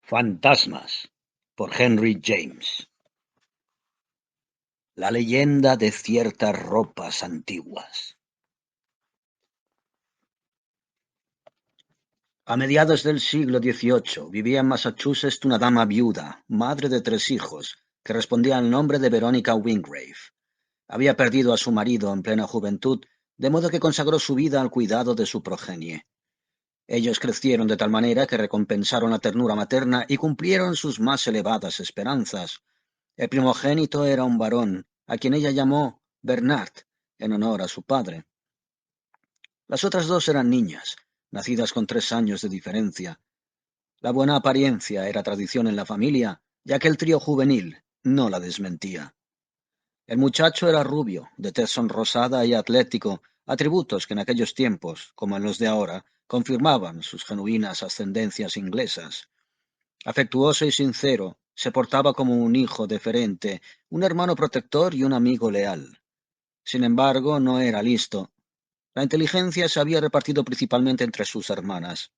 Fantasmas, por Henry James. La leyenda de ciertas ropas antiguas. A mediados del siglo XVIII vivía en Massachusetts una dama viuda, madre de 3 hijos, que respondía al nombre de Verónica Wingrave. Había perdido a su marido en plena juventud, de modo que consagró su vida al cuidado de su progenie. Ellos crecieron de tal manera que recompensaron la ternura materna y cumplieron sus más elevadas esperanzas. El primogénito era un varón, a quien ella llamó Bernard, en honor a su padre. Las otras dos eran niñas, nacidas con 3 años de diferencia. La buena apariencia era tradición en la familia, ya que el trío juvenil no la desmentía. El muchacho era rubio, de tez sonrosada y atlético, atributos que en aquellos tiempos, como en los de ahora, confirmaban sus genuinas ascendencias inglesas. Afectuoso y sincero, se portaba como un hijo deferente, un hermano protector y un amigo leal. Sin embargo, no era listo. La inteligencia se había repartido principalmente entre sus hermanas.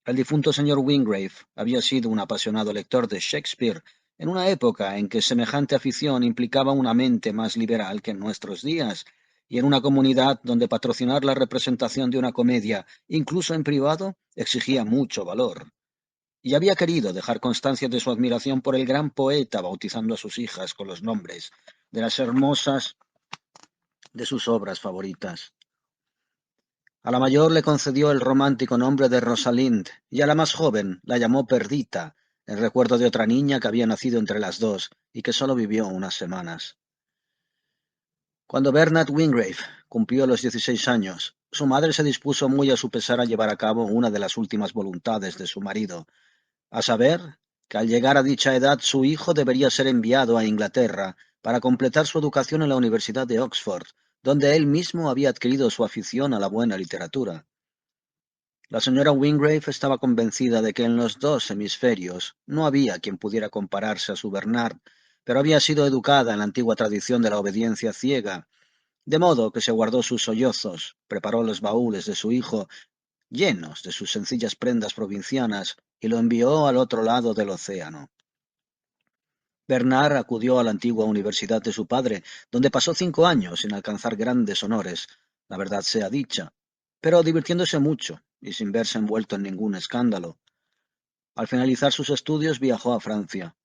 El difunto señor Wingrave había sido un apasionado lector de Shakespeare en una época en que semejante afición implicaba una mente más liberal que en nuestros días, y en una comunidad donde patrocinar la representación de una comedia, incluso en privado, exigía mucho valor. Y había querido dejar constancia de su admiración por el gran poeta, bautizando a sus hijas con los nombres de las hermosas de sus obras favoritas. A la mayor le concedió el romántico nombre de Rosalind, y a la más joven la llamó Perdita, en recuerdo de otra niña que había nacido entre las dos y que solo vivió unas semanas. Cuando Bernard Wingrave cumplió los 16 años, su madre se dispuso muy a su pesar a llevar a cabo una de las últimas voluntades de su marido, a saber, que al llegar a dicha edad su hijo debería ser enviado a Inglaterra para completar su educación en la Universidad de Oxford, donde él mismo había adquirido su afición a la buena literatura. La señora Wingrave estaba convencida de que en los dos hemisferios no había quien pudiera compararse a su Bernard, pero había sido educada en la antigua tradición de la obediencia ciega, de modo que se guardó sus sollozos, preparó los baúles de su hijo, llenos de sus sencillas prendas provincianas, y lo envió al otro lado del océano. Bernard acudió a la antigua universidad de su padre, donde pasó 5 años sin alcanzar grandes honores, la verdad sea dicha, pero divirtiéndose mucho y sin verse envuelto en ningún escándalo. Al finalizar sus estudios viajó a Francia.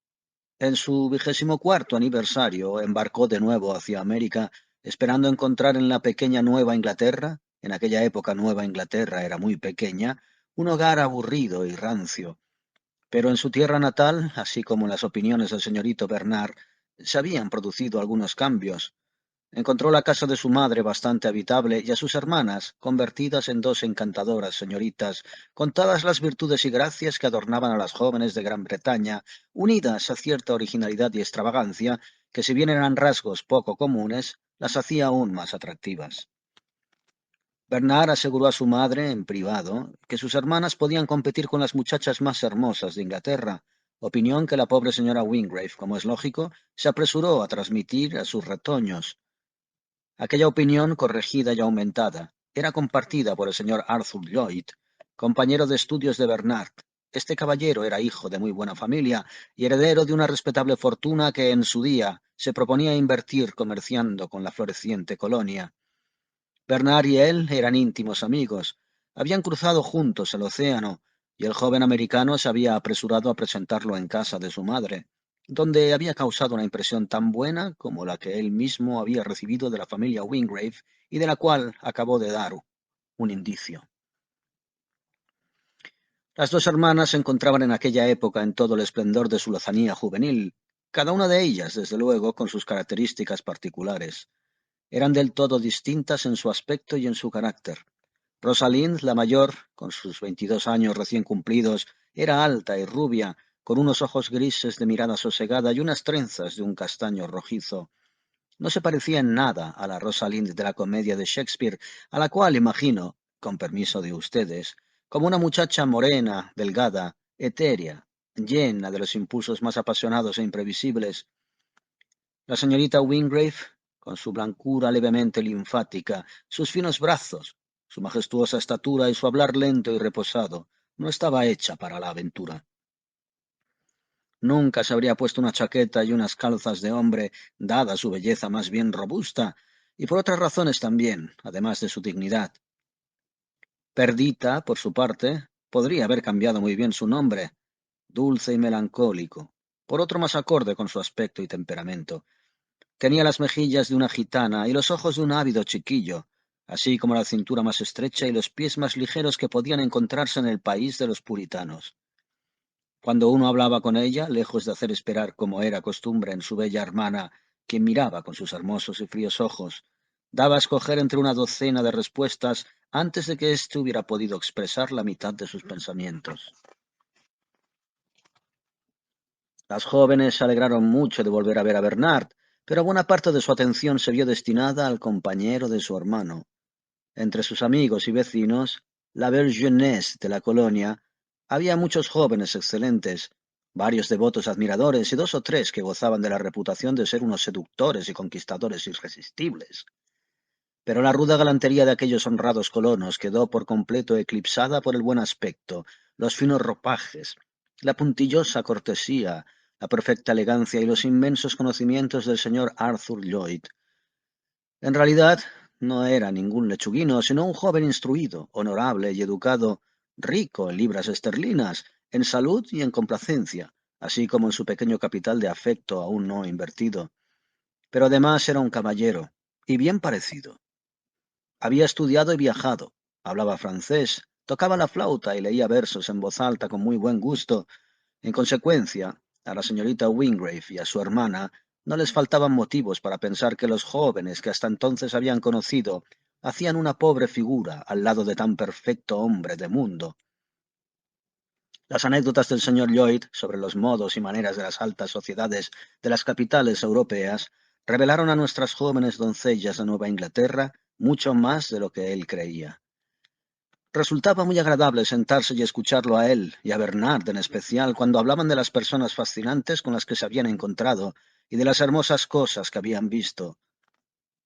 En su 24º aniversario embarcó de nuevo hacia América, esperando encontrar en la pequeña Nueva Inglaterra, en aquella época Nueva Inglaterra era muy pequeña, un hogar aburrido y rancio. Pero en su tierra natal, así como en las opiniones del señorito Bernard, se habían producido algunos cambios. Encontró la casa de su madre bastante habitable y a sus hermanas convertidas en dos encantadoras señoritas, con todas las virtudes y gracias que adornaban a las jóvenes de Gran Bretaña, unidas a cierta originalidad y extravagancia, que si bien eran rasgos poco comunes, las hacía aún más atractivas. Bernard aseguró a su madre, en privado, que sus hermanas podían competir con las muchachas más hermosas de Inglaterra, opinión que la pobre señora Wingrave, como es lógico, se apresuró a transmitir a sus retoños. Aquella opinión, corregida y aumentada, era compartida por el señor Arthur Lloyd, compañero de estudios de Bernard. Este caballero era hijo de muy buena familia y heredero de una respetable fortuna que en su día se proponía invertir comerciando con la floreciente colonia. Bernard y él eran íntimos amigos, habían cruzado juntos el océano, y el joven americano se había apresurado a presentarlo en casa de su madre, donde había causado una impresión tan buena como la que él mismo había recibido de la familia Wingrave y de la cual acabó de dar un indicio. Las dos hermanas se encontraban en aquella época en todo el esplendor de su lozanía juvenil, cada una de ellas, desde luego, con sus características particulares. Eran del todo distintas en su aspecto y en su carácter. Rosalind, la mayor, con sus 22 años recién cumplidos, era alta y rubia, con unos ojos grises de mirada sosegada y unas trenzas de un castaño rojizo. No se parecía en nada a la Rosalind de la comedia de Shakespeare, a la cual imagino, con permiso de ustedes, como una muchacha morena, delgada, etérea, llena de los impulsos más apasionados e imprevisibles. La señorita Wingrave, con su blancura levemente linfática, sus finos brazos, su majestuosa estatura y su hablar lento y reposado, no estaba hecha para la aventura. Nunca se habría puesto una chaqueta y unas calzas de hombre, dada su belleza más bien robusta, y por otras razones también, además de su dignidad. Perdita, por su parte, podría haber cambiado muy bien su nombre, dulce y melancólico, por otro más acorde con su aspecto y temperamento. Tenía las mejillas de una gitana y los ojos de un ávido chiquillo, así como la cintura más estrecha y los pies más ligeros que podían encontrarse en el país de los puritanos. Cuando uno hablaba con ella, lejos de hacer esperar como era costumbre en su bella hermana, quien miraba con sus hermosos y fríos ojos, daba a escoger entre una docena de respuestas antes de que éste hubiera podido expresar la mitad de sus pensamientos. Las jóvenes se alegraron mucho de volver a ver a Bernard, pero buena parte de su atención se vio destinada al compañero de su hermano. Entre sus amigos y vecinos, la belle jeunesse de la colonia, había muchos jóvenes excelentes, varios devotos admiradores y dos o tres que gozaban de la reputación de ser unos seductores y conquistadores irresistibles. Pero la ruda galantería de aquellos honrados colonos quedó por completo eclipsada por el buen aspecto, los finos ropajes, la puntillosa cortesía, la perfecta elegancia y los inmensos conocimientos del señor Arthur Lloyd. En realidad, no era ningún lechuguino, sino un joven instruido, honorable y educado, rico en libras esterlinas, en salud y en complacencia, así como en su pequeño capital de afecto aún no invertido. Pero además era un caballero, y bien parecido. Había estudiado y viajado, hablaba francés, tocaba la flauta y leía versos en voz alta con muy buen gusto. En consecuencia, a la señorita Wingrave y a su hermana no les faltaban motivos para pensar que los jóvenes que hasta entonces habían conocido hacían una pobre figura al lado de tan perfecto hombre de mundo. Las anécdotas del señor Lloyd sobre los modos y maneras de las altas sociedades de las capitales europeas revelaron a nuestras jóvenes doncellas de Nueva Inglaterra mucho más de lo que él creía. Resultaba muy agradable sentarse y escucharlo a él, y a Bernard en especial, cuando hablaban de las personas fascinantes con las que se habían encontrado y de las hermosas cosas que habían visto.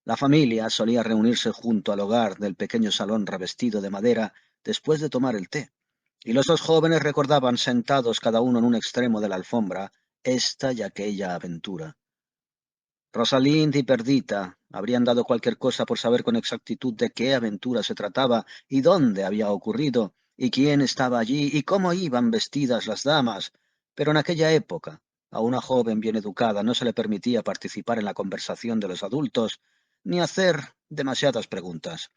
La familia solía reunirse junto al hogar del pequeño salón revestido de madera después de tomar el té, y los dos jóvenes recordaban sentados cada uno en un extremo de la alfombra esta y aquella aventura. Rosalind y Perdita habrían dado cualquier cosa por saber con exactitud de qué aventura se trataba y dónde había ocurrido, y quién estaba allí y cómo iban vestidas las damas, pero en aquella época a una joven bien educada no se le permitía participar en la conversación de los adultos ni hacer demasiadas preguntas,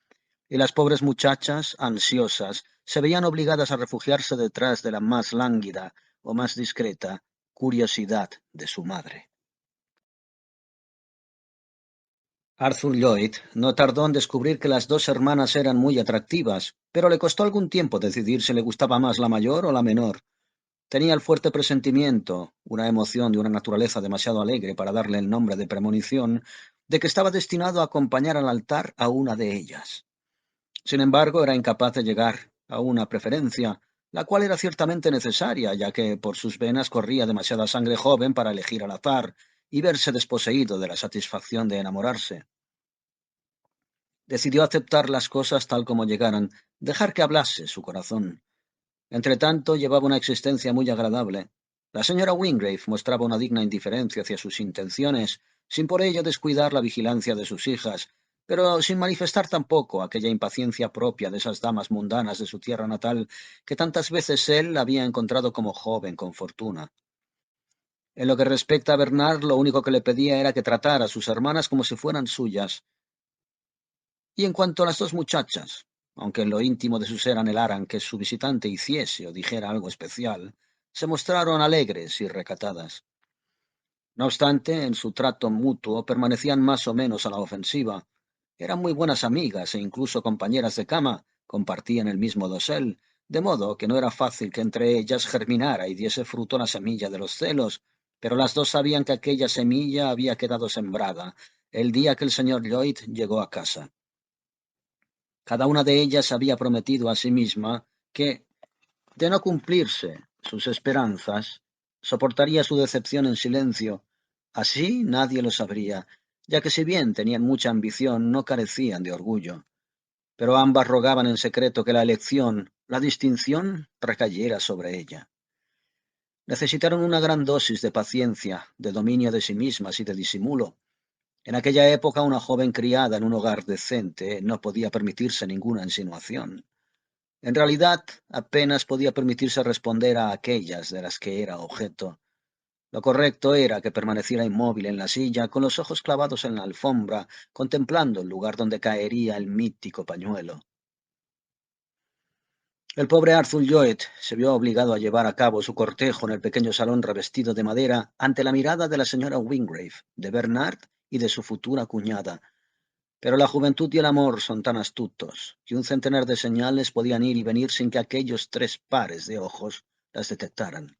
y las pobres muchachas, ansiosas, se veían obligadas a refugiarse detrás de la más lánguida o más discreta curiosidad de su madre. Arthur Lloyd no tardó en descubrir que las dos hermanas eran muy atractivas, pero le costó algún tiempo decidir si le gustaba más la mayor o la menor. Tenía el fuerte presentimiento, una emoción de una naturaleza demasiado alegre para darle el nombre de premonición, de que estaba destinado a acompañar al altar a una de ellas. Sin embargo, era incapaz de llegar a una preferencia, la cual era ciertamente necesaria, ya que por sus venas corría demasiada sangre joven para elegir al azar y verse desposeído de la satisfacción de enamorarse. Decidió aceptar las cosas tal como llegaran, dejar que hablase su corazón. Entretanto, llevaba una existencia muy agradable. La señora Wingrave mostraba una digna indiferencia hacia sus intenciones, sin por ello descuidar la vigilancia de sus hijas, pero sin manifestar tampoco aquella impaciencia propia de esas damas mundanas de su tierra natal que tantas veces él había encontrado como joven con fortuna. En lo que respecta a Bernard, lo único que le pedía era que tratara a sus hermanas como si fueran suyas. Y en cuanto a las dos muchachas, aunque en lo íntimo de su ser anhelaran que su visitante hiciese o dijera algo especial, se mostraron alegres y recatadas. No obstante, en su trato mutuo permanecían más o menos a la ofensiva. Eran muy buenas amigas e incluso compañeras de cama, compartían el mismo dosel, de modo que no era fácil que entre ellas germinara y diese fruto la semilla de los celos, pero las dos sabían que aquella semilla había quedado sembrada el día que el señor Lloyd llegó a casa. Cada una de ellas había prometido a sí misma que, de no cumplirse sus esperanzas, soportaría su decepción en silencio. Así nadie lo sabría, ya que si bien tenían mucha ambición, no carecían de orgullo. Pero ambas rogaban en secreto que la elección, la distinción, recayera sobre ella. Necesitaron una gran dosis de paciencia, de dominio de sí mismas y de disimulo. En aquella época, una joven criada en un hogar decente no podía permitirse ninguna insinuación. En realidad, apenas podía permitirse responder a aquellas de las que era objeto. Lo correcto era que permaneciera inmóvil en la silla, con los ojos clavados en la alfombra, contemplando el lugar donde caería el mítico pañuelo. El pobre Arthur Lloyd se vio obligado a llevar a cabo su cortejo en el pequeño salón revestido de madera ante la mirada de la señora Wingrave, de Bernard y de su futura cuñada. Pero la juventud y el amor son tan astutos que un centenar de señales podían ir y venir sin que aquellos tres pares de ojos las detectaran.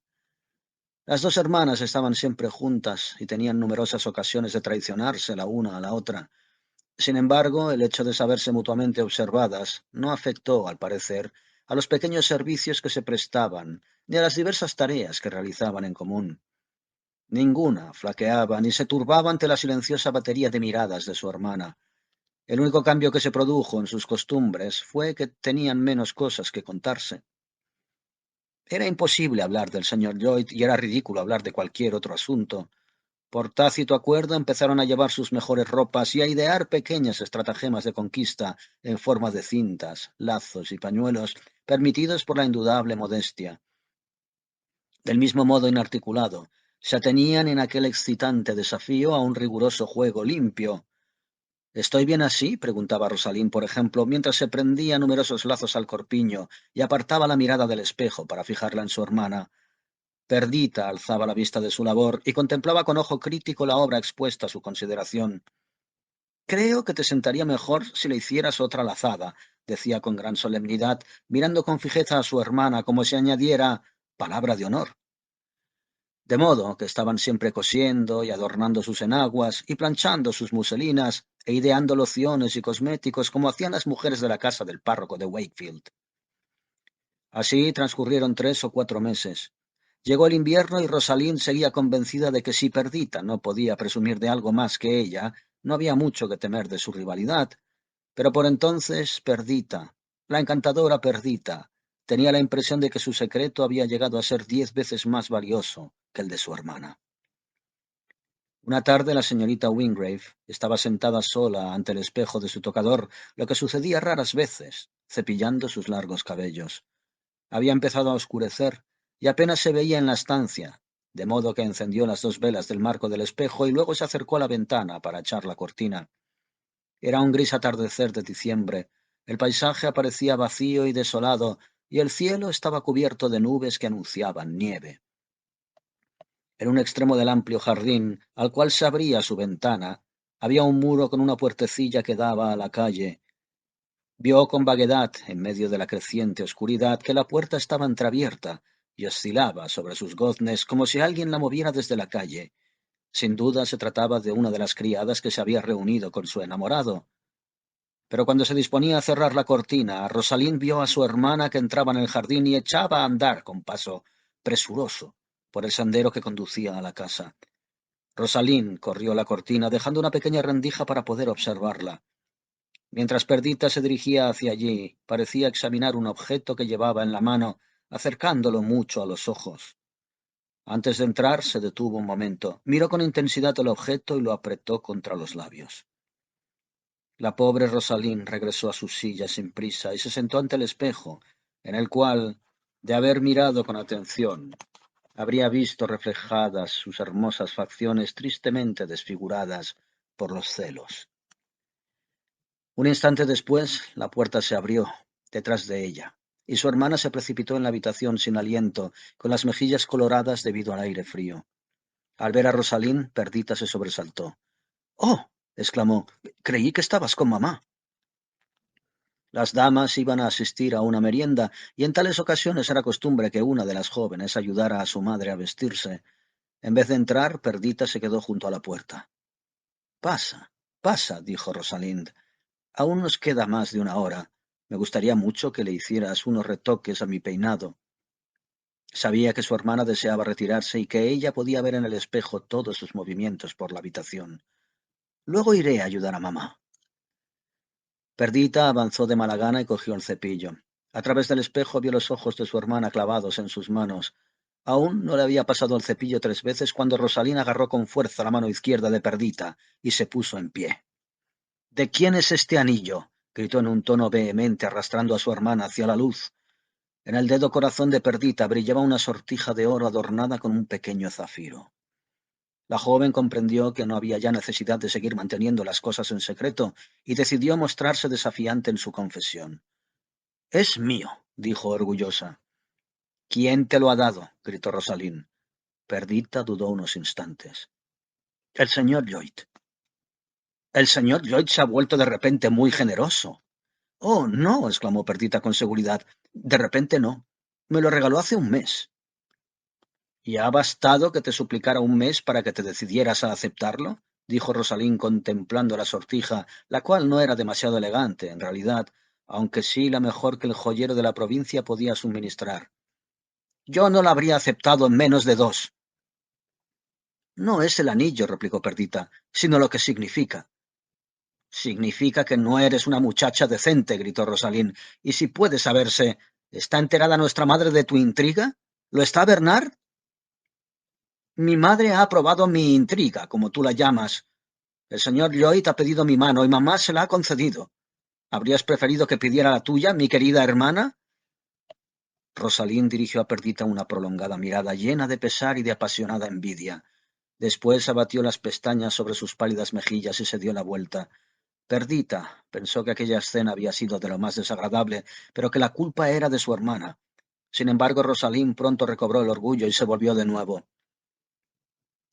Las dos hermanas estaban siempre juntas y tenían numerosas ocasiones de traicionarse la una a la otra. Sin embargo, el hecho de saberse mutuamente observadas no afectó, al parecer, a los pequeños servicios que se prestaban, ni a las diversas tareas que realizaban en común. Ninguna flaqueaba ni se turbaba ante la silenciosa batería de miradas de su hermana. El único cambio que se produjo en sus costumbres fue que tenían menos cosas que contarse. Era imposible hablar del señor Lloyd y era ridículo hablar de cualquier otro asunto. Por tácito acuerdo empezaron a llevar sus mejores ropas y a idear pequeñas estratagemas de conquista en forma de cintas, lazos y pañuelos, permitidos por la indudable modestia. Del mismo modo inarticulado, se atenían en aquel excitante desafío a un riguroso juego limpio. ¿Estoy bien así?, preguntaba Rosalín, por ejemplo, mientras se prendía numerosos lazos al corpiño y apartaba la mirada del espejo para fijarla en su hermana. Perdita alzaba la vista de su labor y contemplaba con ojo crítico la obra expuesta a su consideración. Creo que te sentaría mejor si le hicieras otra lazada, decía con gran solemnidad, mirando con fijeza a su hermana como si añadiera palabra de honor. De modo que estaban siempre cosiendo y adornando sus enaguas y planchando sus muselinas e ideando lociones y cosméticos como hacían las mujeres de la casa del párroco de Wakefield. Así transcurrieron 3 o 4 meses. Llegó el invierno y Rosalind seguía convencida de que si Perdita no podía presumir de algo más que ella, no había mucho que temer de su rivalidad. Pero por entonces Perdita, la encantadora Perdita, tenía la impresión de que su secreto había llegado a ser 10 veces más valioso que el de su hermana. Una tarde la señorita Wingrave estaba sentada sola ante el espejo de su tocador, lo que sucedía raras veces, cepillando sus largos cabellos. Había empezado a oscurecer y apenas se veía en la estancia, de modo que encendió las 2 velas del marco del espejo y luego se acercó a la ventana para echar la cortina. Era un gris atardecer de diciembre. El paisaje aparecía vacío y desolado, y el cielo estaba cubierto de nubes que anunciaban nieve. En un extremo del amplio jardín, al cual se abría su ventana, había un muro con una puertecilla que daba a la calle. Vio con vaguedad, en medio de la creciente oscuridad, que la puerta estaba entreabierta y oscilaba sobre sus goznes como si alguien la moviera desde la calle. Sin duda se trataba de una de las criadas que se había reunido con su enamorado. Pero cuando se disponía a cerrar la cortina, Rosalind vio a su hermana que entraba en el jardín y echaba a andar con paso presuroso por el sendero que conducía a la casa. Rosalind corrió la cortina, dejando una pequeña rendija para poder observarla. Mientras Perdita se dirigía hacia allí, parecía examinar un objeto que llevaba en la mano, acercándolo mucho a los ojos. Antes de entrar, se detuvo un momento, miró con intensidad el objeto y lo apretó contra los labios. La pobre Rosalind regresó a su silla sin prisa y se sentó ante el espejo, en el cual, de haber mirado con atención, habría visto reflejadas sus hermosas facciones tristemente desfiguradas por los celos. Un instante después, la puerta se abrió detrás de ella, y su hermana se precipitó en la habitación sin aliento, con las mejillas coloradas debido al aire frío. Al ver a Rosalind, Perdita se sobresaltó. «¡Oh!», exclamó, «creí que estabas con mamá». Las damas iban a asistir a una merienda, y en tales ocasiones era costumbre que una de las jóvenes ayudara a su madre a vestirse. En vez de entrar, Perdita se quedó junto a la puerta. «Pasa, pasa», dijo Rosalind. «Aún nos queda más de una hora. Me gustaría mucho que le hicieras unos retoques a mi peinado». Sabía que su hermana deseaba retirarse y que ella podía ver en el espejo todos sus movimientos por la habitación. «Luego iré a ayudar a mamá». Perdita avanzó de mala gana y cogió el cepillo. A través del espejo vio los ojos de su hermana clavados en sus manos. Aún no le había pasado el cepillo 3 veces cuando Rosalín agarró con fuerza la mano izquierda de Perdita y se puso en pie. —¿De quién es este anillo? —gritó en un tono vehemente, arrastrando a su hermana hacia la luz. En el dedo corazón de Perdita brillaba una sortija de oro adornada con un pequeño zafiro. La joven comprendió que no había ya necesidad de seguir manteniendo las cosas en secreto y decidió mostrarse desafiante en su confesión. —Es mío —dijo orgullosa. —¿Quién te lo ha dado? —gritó Rosalín. Perdita dudó unos instantes. —El señor Lloyd. —El señor Lloyd se ha vuelto de repente muy generoso. —Oh, no —exclamó Perdita con seguridad—, de repente no. Me lo regaló hace un mes. —¿Y ha bastado que te suplicara un mes para que te decidieras a aceptarlo? —dijo Rosalín contemplando la sortija, la cual no era demasiado elegante, en realidad, aunque sí la mejor que el joyero de la provincia podía suministrar. —Yo no la habría aceptado en menos de 2. —No es el anillo —replicó Perdita—, sino lo que significa. —Significa que no eres una muchacha decente —gritó Rosalín—, y si puede saberse, ¿está enterada nuestra madre de tu intriga? ¿Lo está Bernard? Mi madre ha aprobado mi intriga, como tú la llamas. El señor Lloyd ha pedido mi mano y mamá se la ha concedido. ¿Habrías preferido que pidiera la tuya, mi querida hermana? Rosalín dirigió a Perdita una prolongada mirada llena de pesar y de apasionada envidia. Después abatió las pestañas sobre sus pálidas mejillas y se dio la vuelta. Perdita pensó que aquella escena había sido de lo más desagradable, pero que la culpa era de su hermana. Sin embargo, Rosalín pronto recobró el orgullo y se volvió de nuevo.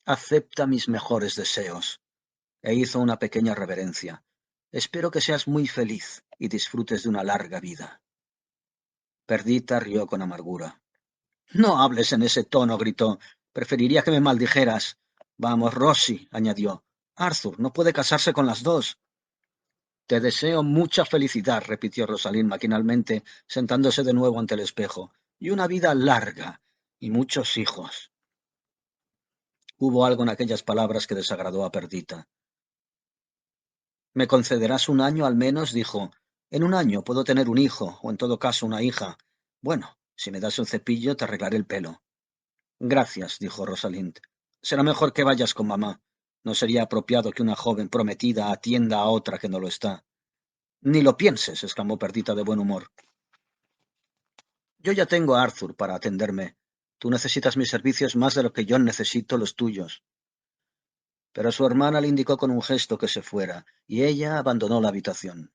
—Acepta mis mejores deseos —e hizo una pequeña reverencia—. Espero que seas muy feliz y disfrutes de una larga vida. Perdita rió con amargura. —No hables en ese tono —gritó—. Preferiría que me maldijeras. Vamos, Rosy —añadió—. Arthur no puede casarse con las dos. Te deseo mucha felicidad —repitió Rosalín maquinalmente, sentándose de nuevo ante el espejo—, y una vida larga, y muchos hijos. Hubo algo en aquellas palabras que desagradó a Perdita. —¿Me concederás un año al menos? —dijo—. En un año puedo tener un hijo, o en todo caso una hija. Bueno, si me das el cepillo te arreglaré el pelo. —Gracias —dijo Rosalind—. Será mejor que vayas con mamá. No sería apropiado que una joven prometida atienda a otra que no lo está. —Ni lo pienses —exclamó Perdita de buen humor—. Yo ya tengo a Arthur para atenderme. Tú necesitas mis servicios más de lo que yo necesito los tuyos. Pero su hermana le indicó con un gesto que se fuera, y ella abandonó la habitación.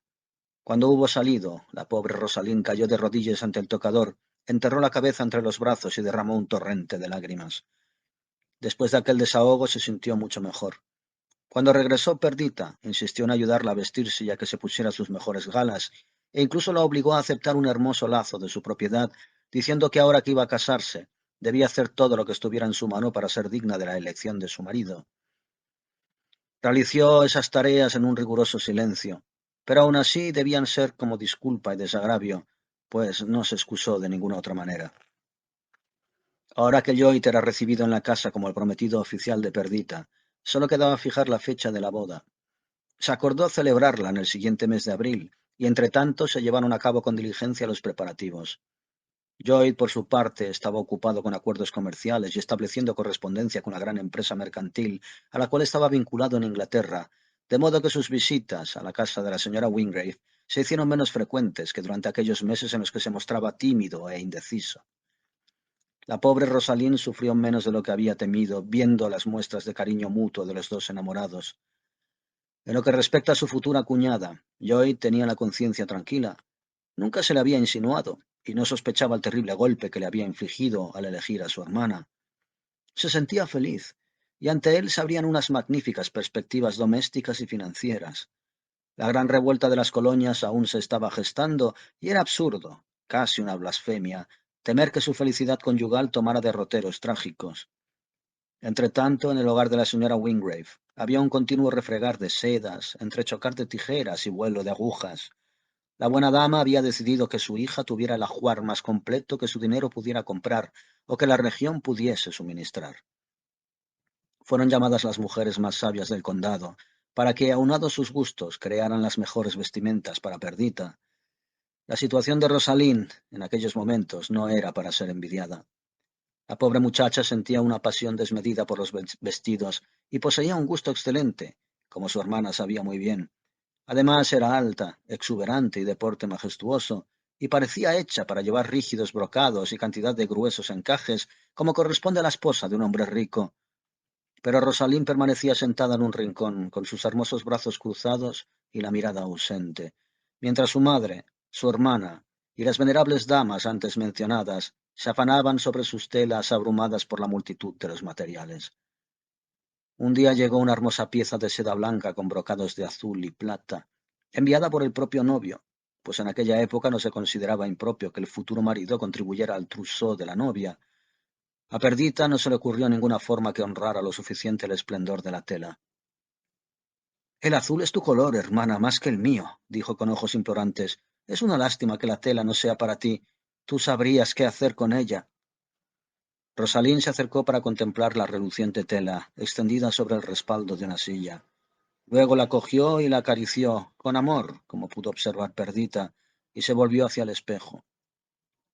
Cuando hubo salido, la pobre Rosalín cayó de rodillas ante el tocador, enterró la cabeza entre los brazos y derramó un torrente de lágrimas. Después de aquel desahogo se sintió mucho mejor. Cuando regresó Perdita, insistió en ayudarla a vestirse y a que se pusiera sus mejores galas, e incluso la obligó a aceptar un hermoso lazo de su propiedad, diciendo que ahora que iba a casarse, debía hacer todo lo que estuviera en su mano para ser digna de la elección de su marido. Realizó esas tareas en un riguroso silencio, pero aun así debían ser como disculpa y desagravio, pues no se excusó de ninguna otra manera. Ahora que Lloyd era recibido en la casa como el prometido oficial de Perdita, solo quedaba fijar la fecha de la boda. Se acordó celebrarla en el siguiente mes de abril, y entre tanto se llevaron a cabo con diligencia los preparativos. Lloyd, por su parte, estaba ocupado con acuerdos comerciales y estableciendo correspondencia con la gran empresa mercantil a la cual estaba vinculado en Inglaterra, de modo que sus visitas a la casa de la señora Wingrave se hicieron menos frecuentes que durante aquellos meses en los que se mostraba tímido e indeciso. La pobre Rosalín sufrió menos de lo que había temido, viendo las muestras de cariño mutuo de los dos enamorados. En lo que respecta a su futura cuñada, Lloyd tenía la conciencia tranquila. Nunca se le había insinuado, y no sospechaba el terrible golpe que le había infligido al elegir a su hermana. Se sentía feliz, y ante él se abrían unas magníficas perspectivas domésticas y financieras. La gran revuelta de las colonias aún se estaba gestando, y era absurdo, casi una blasfemia, temer que su felicidad conyugal tomara derroteros trágicos. Entretanto, en el hogar de la señora Wingrave había un continuo refregar de sedas, entrechocar de tijeras y vuelo de agujas. La buena dama había decidido que su hija tuviera el ajuar más completo que su dinero pudiera comprar o que la región pudiese suministrar. Fueron llamadas las mujeres más sabias del condado, para que, aunados sus gustos, crearan las mejores vestimentas para Perdita. La situación de Rosalind en aquellos momentos no era para ser envidiada. La pobre muchacha sentía una pasión desmedida por los vestidos y poseía un gusto excelente, como su hermana sabía muy bien. Además era alta, exuberante y de porte majestuoso, y parecía hecha para llevar rígidos brocados y cantidad de gruesos encajes, como corresponde a la esposa de un hombre rico. Pero Rosalín permanecía sentada en un rincón, con sus hermosos brazos cruzados y la mirada ausente, mientras su madre, su hermana y las venerables damas antes mencionadas se afanaban sobre sus telas abrumadas por la multitud de los materiales. Un día llegó una hermosa pieza de seda blanca con brocados de azul y plata, enviada por el propio novio, pues en aquella época no se consideraba impropio que el futuro marido contribuyera al trousseau de la novia. A Perdita no se le ocurrió ninguna forma que honrara lo suficiente el esplendor de la tela. El azul es tu color, hermana, más que el mío, dijo con ojos implorantes. Es una lástima que la tela no sea para ti. Tú sabrías qué hacer con ella. Rosalín se acercó para contemplar la reluciente tela, extendida sobre el respaldo de una silla. Luego la cogió y la acarició, con amor, como pudo observar Perdita, y se volvió hacia el espejo.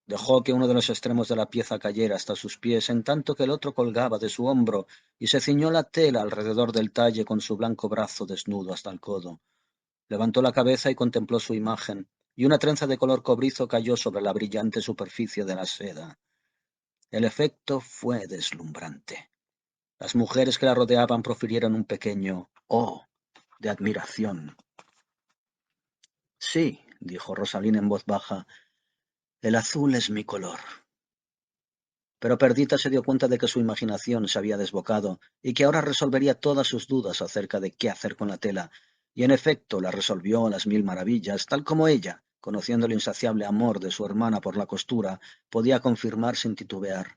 Dejó que uno de los extremos de la pieza cayera hasta sus pies, en tanto que el otro colgaba de su hombro, y se ciñó la tela alrededor del talle con su blanco brazo desnudo hasta el codo. Levantó la cabeza y contempló su imagen, y una trenza de color cobrizo cayó sobre la brillante superficie de la seda. El efecto fue deslumbrante. Las mujeres que la rodeaban profirieron un pequeño «oh» de admiración. Sí, dijo Rosalín en voz baja, el azul es mi color. Pero Perdita se dio cuenta de que su imaginación se había desbocado y que ahora resolvería todas sus dudas acerca de qué hacer con la tela, y en efecto la resolvió a las mil maravillas, tal como ella, conociendo el insaciable amor de su hermana por la costura, podía confirmar sin titubear.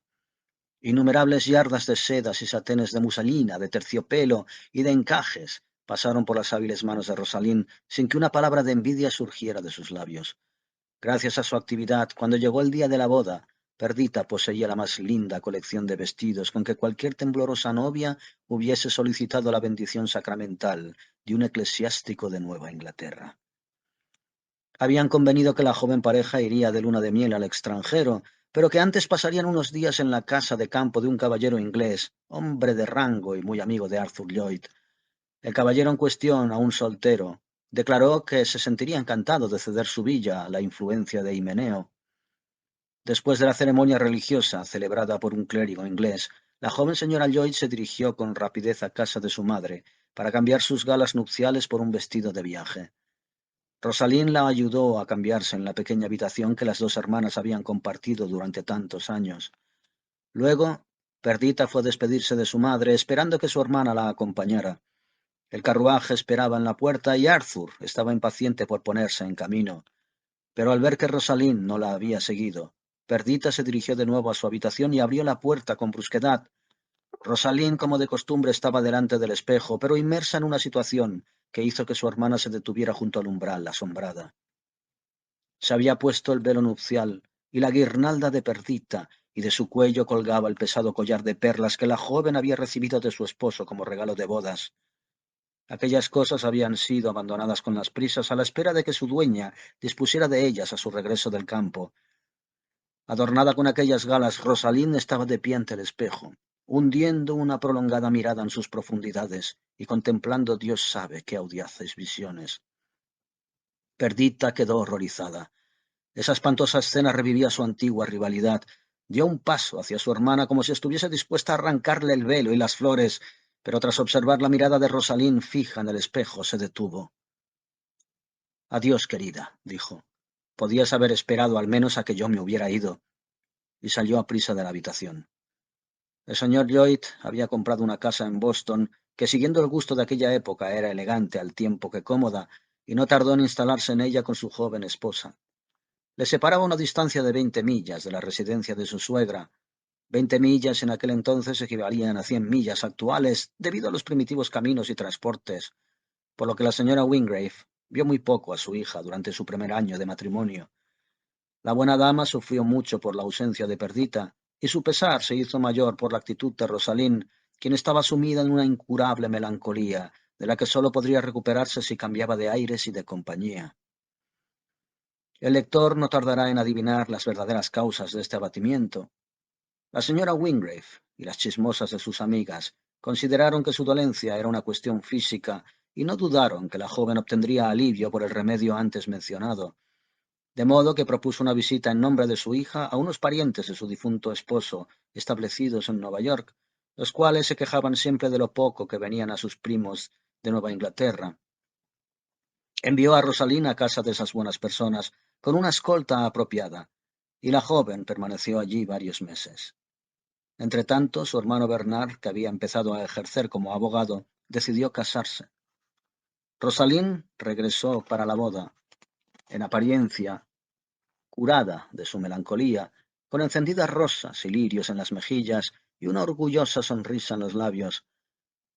Innumerables yardas de sedas y satenes de muselina, de terciopelo y de encajes pasaron por las hábiles manos de Rosalín sin que una palabra de envidia surgiera de sus labios. Gracias a su actividad, cuando llegó el día de la boda, Perdita poseía la más linda colección de vestidos con que cualquier temblorosa novia hubiese solicitado la bendición sacramental de un eclesiástico de Nueva Inglaterra. Habían convenido que la joven pareja iría de luna de miel al extranjero, pero que antes pasarían unos días en la casa de campo de un caballero inglés, hombre de rango y muy amigo de Arthur Lloyd. El caballero en cuestión, aún soltero, declaró que se sentiría encantado de ceder su villa a la influencia de Himeneo. Después de la ceremonia religiosa celebrada por un clérigo inglés, la joven señora Lloyd se dirigió con rapidez a casa de su madre para cambiar sus galas nupciales por un vestido de viaje. Rosalín la ayudó a cambiarse en la pequeña habitación que las dos hermanas habían compartido durante tantos años. Luego, Perdita fue a despedirse de su madre, esperando que su hermana la acompañara. El carruaje esperaba en la puerta y Arthur estaba impaciente por ponerse en camino. Pero al ver que Rosalín no la había seguido, Perdita se dirigió de nuevo a su habitación y abrió la puerta con brusquedad. Rosalín, como de costumbre, estaba delante del espejo, pero inmersa en una situación que hizo que su hermana se detuviera junto al umbral, asombrada. Se había puesto el velo nupcial y la guirnalda de Perdita, y de su cuello colgaba el pesado collar de perlas que la joven había recibido de su esposo como regalo de bodas. Aquellas cosas habían sido abandonadas con las prisas a la espera de que su dueña dispusiera de ellas a su regreso del campo. Adornada con aquellas galas, Rosalín estaba de pie ante el espejo, hundiendo una prolongada mirada en sus profundidades y contemplando Dios sabe qué audaces visiones. Perdita quedó horrorizada. Esa espantosa escena revivía su antigua rivalidad. Dio un paso hacia su hermana como si estuviese dispuesta a arrancarle el velo y las flores, pero tras observar la mirada de Rosalín fija en el espejo, se detuvo. «Adiós, querida», dijo. «Podías haber esperado al menos a que yo me hubiera ido», y salió aprisa de la habitación. El señor Lloyd había comprado una casa en Boston que, siguiendo el gusto de aquella época, era elegante al tiempo que cómoda, y no tardó en instalarse en ella con su joven esposa. Le separaba una distancia de 20 millas de la residencia de su suegra. 20 millas en aquel entonces equivalían a 100 millas actuales, debido a los primitivos caminos y transportes, por lo que la señora Wingrave vio muy poco a su hija durante su primer año de matrimonio. La buena dama sufrió mucho por la ausencia de Perdita, y su pesar se hizo mayor por la actitud de Rosalín, quien estaba sumida en una incurable melancolía, de la que sólo podría recuperarse si cambiaba de aires y de compañía. El lector no tardará en adivinar las verdaderas causas de este abatimiento. La señora Wingrave y las chismosas de sus amigas consideraron que su dolencia era una cuestión física y no dudaron que la joven obtendría alivio por el remedio antes mencionado, de modo que propuso una visita en nombre de su hija a unos parientes de su difunto esposo establecidos en Nueva York, los cuales se quejaban siempre de lo poco que venían a sus primos de Nueva Inglaterra. Envió a Rosaline a casa de esas buenas personas con una escolta apropiada, y la joven permaneció allí varios meses. Entretanto, su hermano Bernard, que había empezado a ejercer como abogado, decidió casarse. Rosaline regresó para la boda, en apariencia curada de su melancolía, con encendidas rosas y lirios en las mejillas y una orgullosa sonrisa en los labios.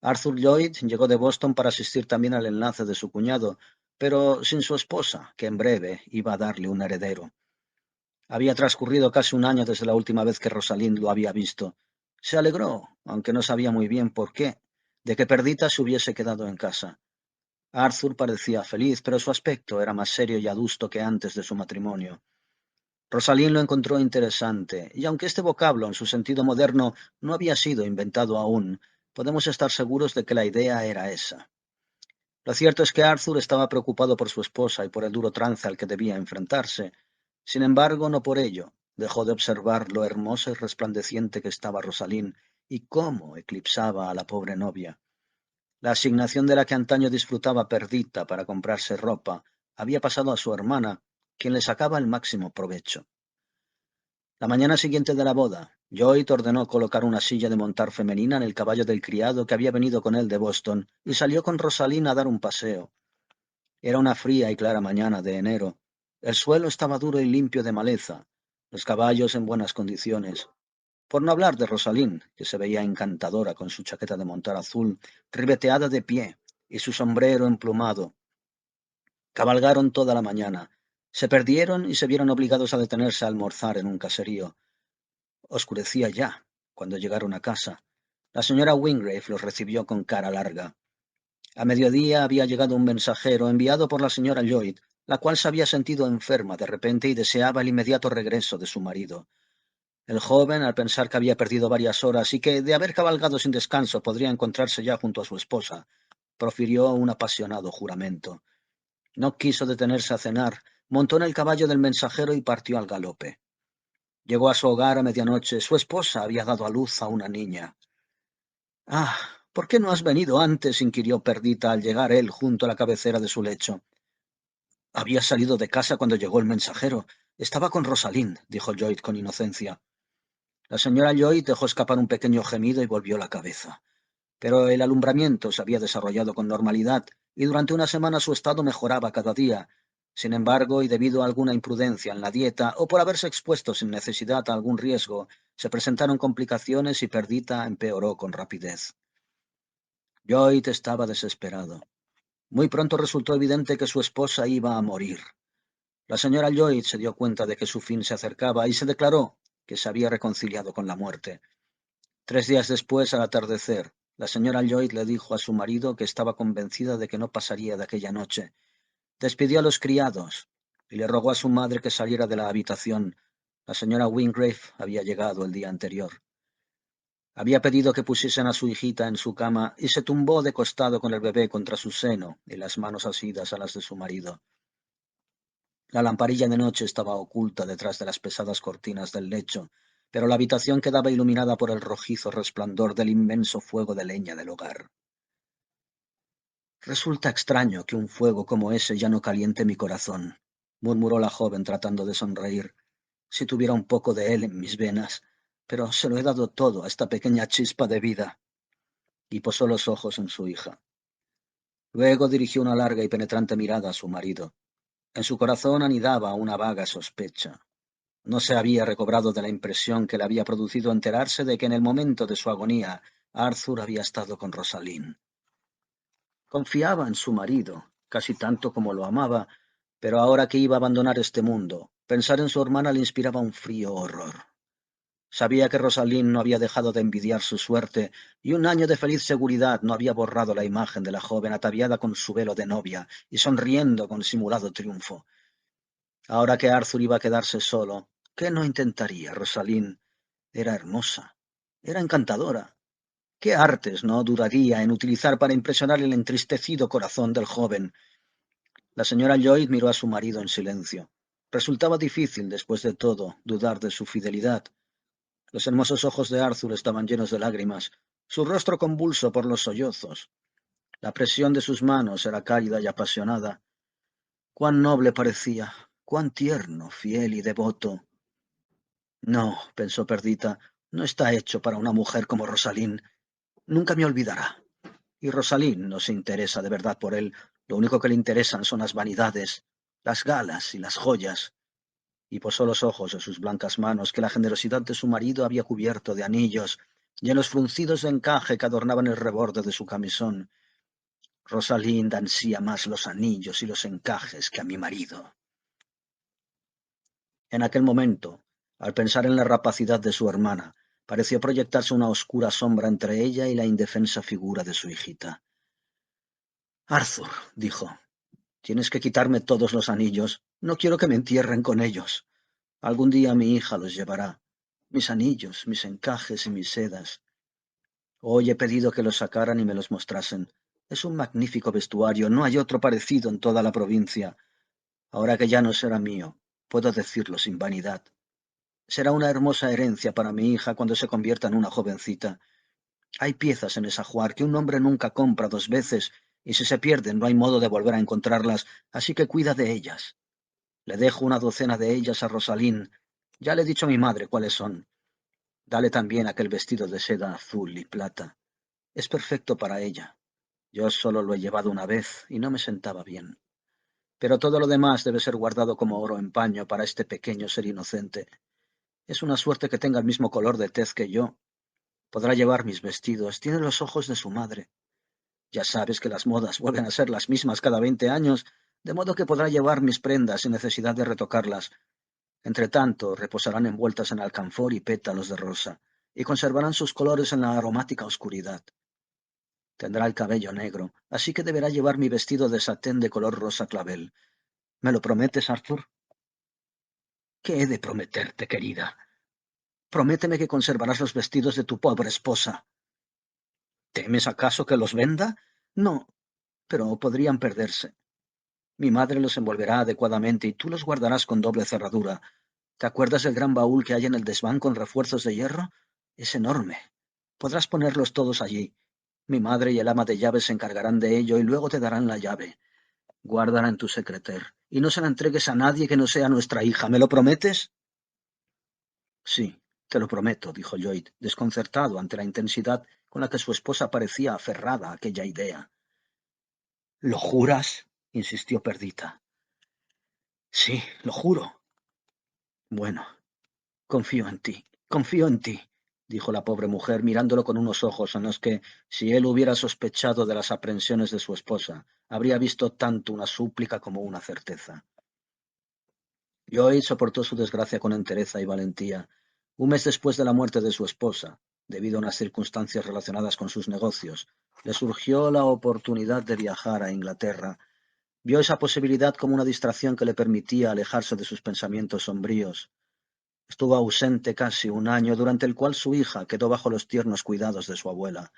Arthur Lloyd llegó de Boston para asistir también al enlace de su cuñado, pero sin su esposa, que en breve iba a darle un heredero. Había transcurrido casi un año desde la última vez que Rosalind lo había visto. Se alegró, aunque no sabía muy bien por qué, de que Perdita se hubiese quedado en casa. Arthur parecía feliz, pero su aspecto era más serio y adusto que antes de su matrimonio. Rosalind lo encontró interesante, y aunque este vocablo en su sentido moderno no había sido inventado aún, podemos estar seguros de que la idea era esa. Lo cierto es que Arthur estaba preocupado por su esposa y por el duro trance al que debía enfrentarse. Sin embargo, no por ello dejó de observar lo hermosa y resplandeciente que estaba Rosalind y cómo eclipsaba a la pobre novia. La asignación de la que antaño disfrutaba Perdita para comprarse ropa había pasado a su hermana, quien le sacaba el máximo provecho. La mañana siguiente de la boda, Lloyd ordenó colocar una silla de montar femenina en el caballo del criado que había venido con él de Boston y salió con Rosalind a dar un paseo. Era una fría y clara mañana de enero. El suelo estaba duro y limpio de maleza, los caballos en buenas condiciones. Por no hablar de Rosalind, que se veía encantadora con su chaqueta de montar azul, ribeteada de pie, y su sombrero emplumado. Cabalgaron toda la mañana. Se perdieron y se vieron obligados a detenerse a almorzar en un caserío. Oscurecía ya, cuando llegaron a casa. La señora Wingrave los recibió con cara larga. A mediodía había llegado un mensajero enviado por la señora Lloyd, la cual se había sentido enferma de repente y deseaba el inmediato regreso de su marido. El joven, al pensar que había perdido varias horas y que de haber cabalgado sin descanso podría encontrarse ya junto a su esposa, profirió un apasionado juramento. No quiso detenerse a cenar, montó en el caballo del mensajero y partió al galope. Llegó a su hogar a medianoche. Su esposa había dado a luz a una niña. «Ah, ¿por qué no has venido antes?», inquirió Perdita al llegar él junto a la cabecera de su lecho. «Había salido de casa cuando llegó el mensajero. Estaba con Rosalind», dijo Lloyd con inocencia. La señora Lloyd dejó escapar un pequeño gemido y volvió la cabeza. Pero el alumbramiento se había desarrollado con normalidad y durante una semana su estado mejoraba cada día. Sin embargo, y debido a alguna imprudencia en la dieta o por haberse expuesto sin necesidad a algún riesgo, se presentaron complicaciones y Perdita empeoró con rapidez. Lloyd estaba desesperado. Muy pronto resultó evidente que su esposa iba a morir. La señora Lloyd se dio cuenta de que su fin se acercaba y se declaró que se había reconciliado con la muerte. 3 días después, al atardecer, la señora Lloyd le dijo a su marido que estaba convencida de que no pasaría de aquella noche. Despidió a los criados y le rogó a su madre que saliera de la habitación. La señora Wingrave había llegado el día anterior. Había pedido que pusiesen a su hijita en su cama y se tumbó de costado con el bebé contra su seno y las manos asidas a las de su marido. La lamparilla de noche estaba oculta detrás de las pesadas cortinas del lecho, pero la habitación quedaba iluminada por el rojizo resplandor del inmenso fuego de leña del hogar. «Resulta extraño que un fuego como ese ya no caliente mi corazón», murmuró la joven tratando de sonreír. «Si tuviera un poco de él en mis venas, pero se lo he dado todo a esta pequeña chispa de vida». Y posó los ojos en su hija. Luego dirigió una larga y penetrante mirada a su marido. En su corazón anidaba una vaga sospecha. No se había recobrado de la impresión que le había producido enterarse de que en el momento de su agonía Arthur había estado con Rosalind. Confiaba en su marido, casi tanto como lo amaba, pero ahora que iba a abandonar este mundo, pensar en su hermana le inspiraba un frío horror. Sabía que Rosalind no había dejado de envidiar su suerte, y un año de feliz seguridad no había borrado la imagen de la joven ataviada con su velo de novia y sonriendo con simulado triunfo. Ahora que Arthur iba a quedarse solo, ¿qué no intentaría Rosalind? Era hermosa, era encantadora. ¿Qué artes no dudaría en utilizar para impresionar el entristecido corazón del joven? La señora Lloyd miró a su marido en silencio. Resultaba difícil, después de todo, dudar de su fidelidad. Los hermosos ojos de Arthur estaban llenos de lágrimas, su rostro convulso por los sollozos. La presión de sus manos era cálida y apasionada. Cuán noble parecía, cuán tierno, fiel y devoto. No, pensó Perdita, no está hecho para una mujer como Rosaline. Nunca me olvidará. Y Rosaline no se interesa de verdad por él. Lo único que le interesan son las vanidades, las galas y las joyas. Y posó los ojos en sus blancas manos, que la generosidad de su marido había cubierto de anillos, y en los fruncidos de encaje que adornaban el reborde de su camisón. Rosalind ansía más los anillos y los encajes que a mi marido. En aquel momento, al pensar en la rapacidad de su hermana, pareció proyectarse una oscura sombra entre ella y la indefensa figura de su hijita. Arthur, dijo, tienes que quitarme todos los anillos. No quiero que me entierren con ellos. Algún día mi hija los llevará. Mis anillos, mis encajes y mis sedas. Hoy he pedido que los sacaran y me los mostrasen. Es un magnífico vestuario, no hay otro parecido en toda la provincia. Ahora que ya no será mío, puedo decirlo sin vanidad. Será una hermosa herencia para mi hija cuando se convierta en una jovencita. Hay piezas en ese ajuar que un hombre nunca compra dos veces, y si se pierden no hay modo de volver a encontrarlas, así que cuida de ellas. Le dejo una docena de ellas a Rosalín. Ya le he dicho a mi madre cuáles son. Dale también aquel vestido de seda azul y plata. Es perfecto para ella. Yo solo lo he llevado una vez y no me sentaba bien. Pero todo lo demás debe ser guardado como oro en paño para este pequeño ser inocente. Es una suerte que tenga el mismo color de tez que yo. Podrá llevar mis vestidos. Tiene los ojos de su madre. Ya sabes que las modas vuelven a ser las mismas cada 20 años, de modo que podrá llevar mis prendas sin necesidad de retocarlas. Entretanto, reposarán envueltas en alcanfor y pétalos de rosa, y conservarán sus colores en la aromática oscuridad. Tendrá el cabello negro, así que deberá llevar mi vestido de satén de color rosa clavel. ¿Me lo prometes, Arthur? ¿Qué he de prometerte, querida? Prométeme que conservarás los vestidos de tu pobre esposa. ¿Temes acaso que los venda? No, pero podrían perderse. Mi madre los envolverá adecuadamente y tú los guardarás con doble cerradura. ¿Te acuerdas del gran baúl que hay en el desván con refuerzos de hierro? Es enorme. Podrás ponerlos todos allí. Mi madre y el ama de llaves se encargarán de ello y luego te darán la llave. Guárdala en tu secreter y no se la entregues a nadie que no sea nuestra hija. ¿Me lo prometes? Sí, te lo prometo, dijo Lloyd, desconcertado ante la intensidad con la que su esposa parecía aferrada a aquella idea. ¿Lo juras? Insistió Perdita. Sí, lo juro. Bueno, confío en ti, dijo la pobre mujer, mirándolo con unos ojos en los que, si él hubiera sospechado de las aprensiones de su esposa, habría visto tanto una súplica como una certeza. Lloyd soportó su desgracia con entereza y valentía. Un mes después de la muerte de su esposa, debido a unas circunstancias relacionadas con sus negocios, le surgió la oportunidad de viajar a Inglaterra. Vio esa posibilidad como una distracción que le permitía alejarse de sus pensamientos sombríos. Estuvo ausente casi un año, durante el cual su hija quedó bajo los tiernos cuidados de su abuela.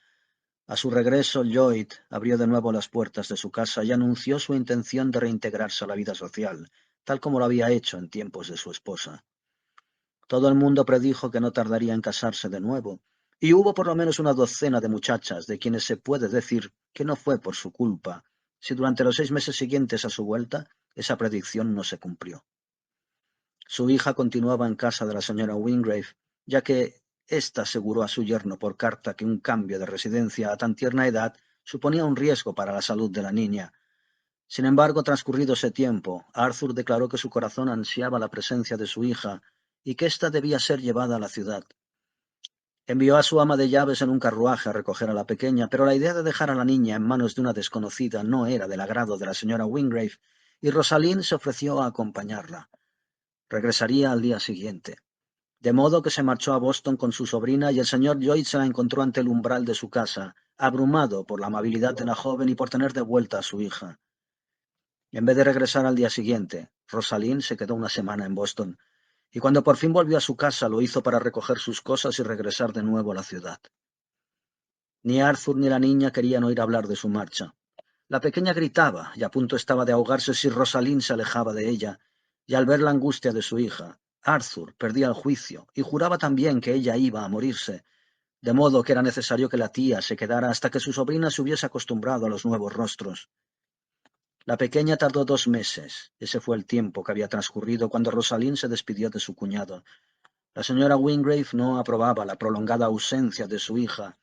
A su regreso, Lloyd abrió de nuevo las puertas de su casa y anunció su intención de reintegrarse a la vida social, tal como lo había hecho en tiempos de su esposa. Todo el mundo predijo que no tardaría en casarse de nuevo, y hubo por lo menos una docena de muchachas de quienes se puede decir que no fue por su culpa, si durante los 6 meses siguientes a su vuelta esa predicción no se cumplió. Su hija continuaba en casa de la señora Wingrave, ya que ésta aseguró a su yerno por carta que un cambio de residencia a tan tierna edad suponía un riesgo para la salud de la niña. Sin embargo, transcurrido ese tiempo, Arthur declaró que su corazón ansiaba la presencia de su hija y que ésta debía ser llevada a la ciudad. Envió a su ama de llaves en un carruaje a recoger a la pequeña, pero la idea de dejar a la niña en manos de una desconocida no era del agrado de la señora Wingrave, y Rosalind se ofreció a acompañarla. Regresaría al día siguiente. De modo que se marchó a Boston con su sobrina y el señor Lloyd se la encontró ante el umbral de su casa, abrumado por la amabilidad de la joven y por tener de vuelta a su hija. En vez de regresar al día siguiente, Rosalind se quedó una semana en Boston. y cuando por fin volvió a su casa lo hizo para recoger sus cosas y regresar de nuevo a la ciudad. Ni Arthur ni la niña querían oír hablar de su marcha. La pequeña gritaba y a punto estaba de ahogarse si Rosalind se alejaba de ella, y al ver la angustia de su hija, Arthur perdía el juicio y juraba también que ella iba a morirse, de modo que era necesario que la tía se quedara hasta que su sobrina se hubiese acostumbrado a los nuevos rostros. La pequeña tardó 2 meses. Ese fue el tiempo que había transcurrido cuando Rosalind se despidió de su cuñado. La señora Wingrave no aprobaba la prolongada ausencia de su hija.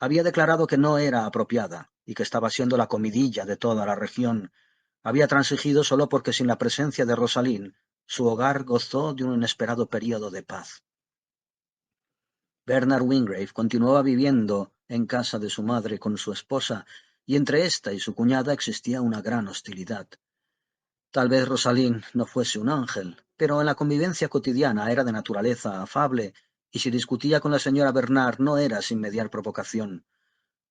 Había declarado que no era apropiada y que estaba siendo la comidilla de toda la región. Había transigido solo porque sin la presencia de Rosalind, su hogar gozó de un inesperado período de paz. Bernard Wingrave continuaba viviendo en casa de su madre con su esposa, y entre ésta y su cuñada existía una gran hostilidad. Tal vez Rosalind no fuese un ángel, pero en la convivencia cotidiana era de naturaleza afable, y si discutía con la señora Bernard no era sin mediar provocación.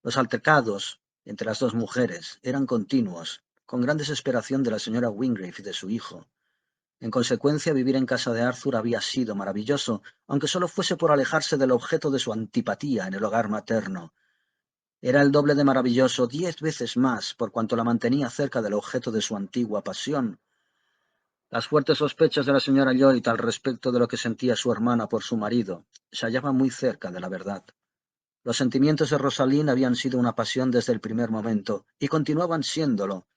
Los altercados entre las dos mujeres eran continuos, con gran desesperación de la señora Wingrave y de su hijo. En consecuencia, vivir en casa de Arthur había sido maravilloso, aunque solo fuese por alejarse del objeto de su antipatía en el hogar materno. Era el doble de maravilloso, 10 veces más, por cuanto la mantenía cerca del objeto de su antigua pasión. Las fuertes sospechas de la señora Lloyd al respecto de lo que sentía su hermana por su marido se hallaban muy cerca de la verdad. Los sentimientos de Rosalind habían sido una pasión desde el primer momento, y continuaban siéndolo,